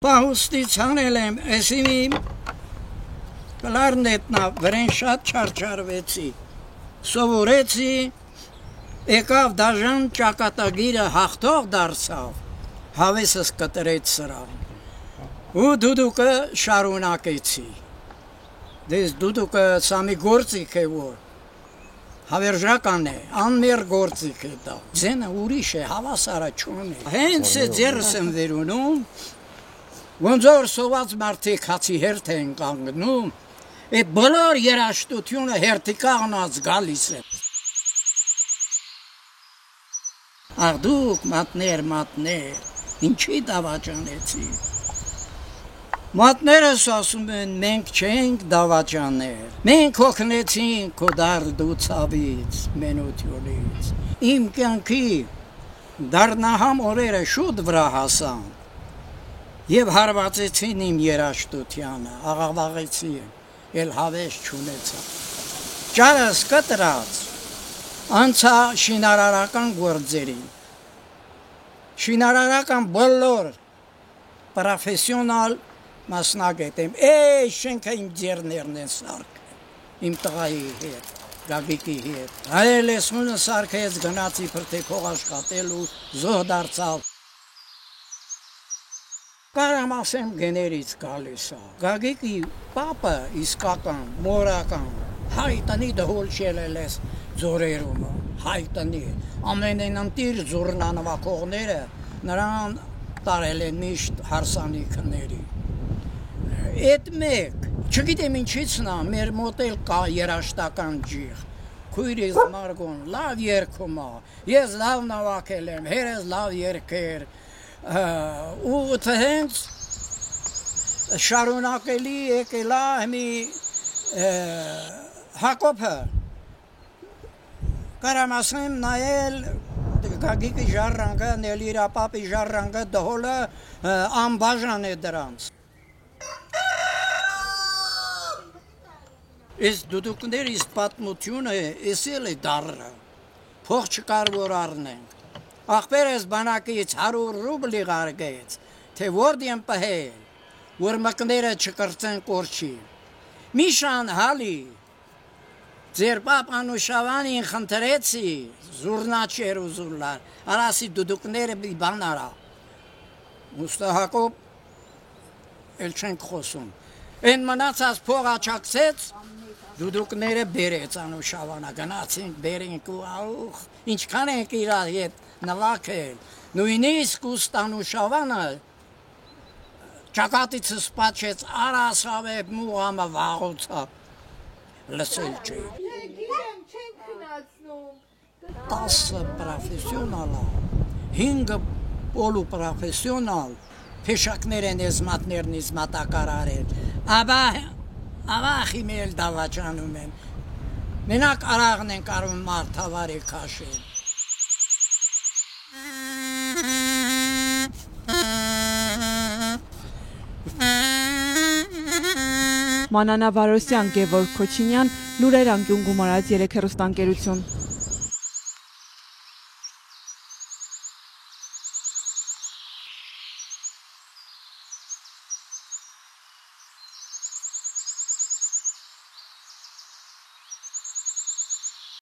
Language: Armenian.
Պահուստից հանել եմ, էսի մի կլարնետնա վրեն շատ չարչարվեցի, սովորեցի, եկավ դաժան ճակատագիրը հաղթող դարձավ, հավեսս կտրեց սրան, ու դուդուկը շարունակեցի, դες դուդուկը սամի գործիք է որ, հավերժական է, անմեր գործիք է դա, ձենը ուրիշ է, հավասարը չուն է, հենց է ձերս եմ վերունում, ոնց որ սոված մարդիկ հացի հերթ են կանգնում, այդ բոլոր երաշտությունը հերթի կաղնած գալիս է։ Աղ դուք մատներ, ինչի դավաճանեցի։ Մատներս ասում են, մենք չենք դավաճաներ, մենք հոգնեցինք քո դարդու ցավից, մենությունից։ Իմ կյանքի դառնահամ օրերը շուտ վրա հասան եւ հարվածեցին իմ երաշտությանը, աղավաղեցի էլ հավես չունեցա։ Ճարս կտրած անցա շինարարական գործերին։ Շինարարական բոլոր պրոֆեսիոնալ մասնագետ եմ, շենքը իմ ձեռներն են սարքել, իմ տղայի հետ, Գագիկի հետ, հայել ես մունը սարքեց գնացի պրտեքող աշխատելու զոհ դարձավ, կարամ ասեմ գեներից գալիս է, Գագիկի պապը իսկական, մորական, հայտնի դհոլ շելել ես ձորերում, հայտնի, ամենեն ընտիր զուրնանվակողները նրան տարել են միշտ հարսանիքների, Այդ մեկ, չգիտեմ ինչից նա, մեր մոտ էլ կա երաշտական ջիղ, քույրիս Մարգոն լավ երգում է, ես լավ նավակել եմ, հերս լավ երգեր, ու հենց շարունակելի եկելա մի Հակոբը, կարամ ասեմ նայել Գագիկի ժառանգը, Նելիրապապի ժառանգը, դհոլը անբաժան է դրանց։ Այս դուդուկներից պատմությունը էսել է դարը, փող չկար որ առնենք, աղբերս բանակից 100 ռուբլի գարգեց, թե որդ եմ պահել, որ մկները չկրծեն կորչի, միշան հալի, ձեր պապ Անուշավանին խնդրեցի, զուրնաչեր ու զուրլար, արասի դուդուկները մի բան արա, ուստա Հակոբ էլ չենք խոսում, են մնացած փող աչակցեց, դուդուկները բերեց Անուշավանը, գնացինք, բերինք ու աղուխ, ինչքան ենք իրար հետ նվակել, նույնիսկ ուստ Անուշավանը ճակատիցս պատչեց, արասավ է մուղամը վաղոցավ, լսել չէ։ 10 պրոֆեսիոնալ, 5 պոլու պրոֆեսիոնալ, փեշակներ են ես մատներնից մատակարարել, Ավախի մեել դավաճանում են, մենակ արաղն են կարում մարդավարի կաշել։ Մանանա Վարոսյան, Գևորգ Քոչինյան, լուրեր անկյուն գումարած 3 հեռուստաընկերություն։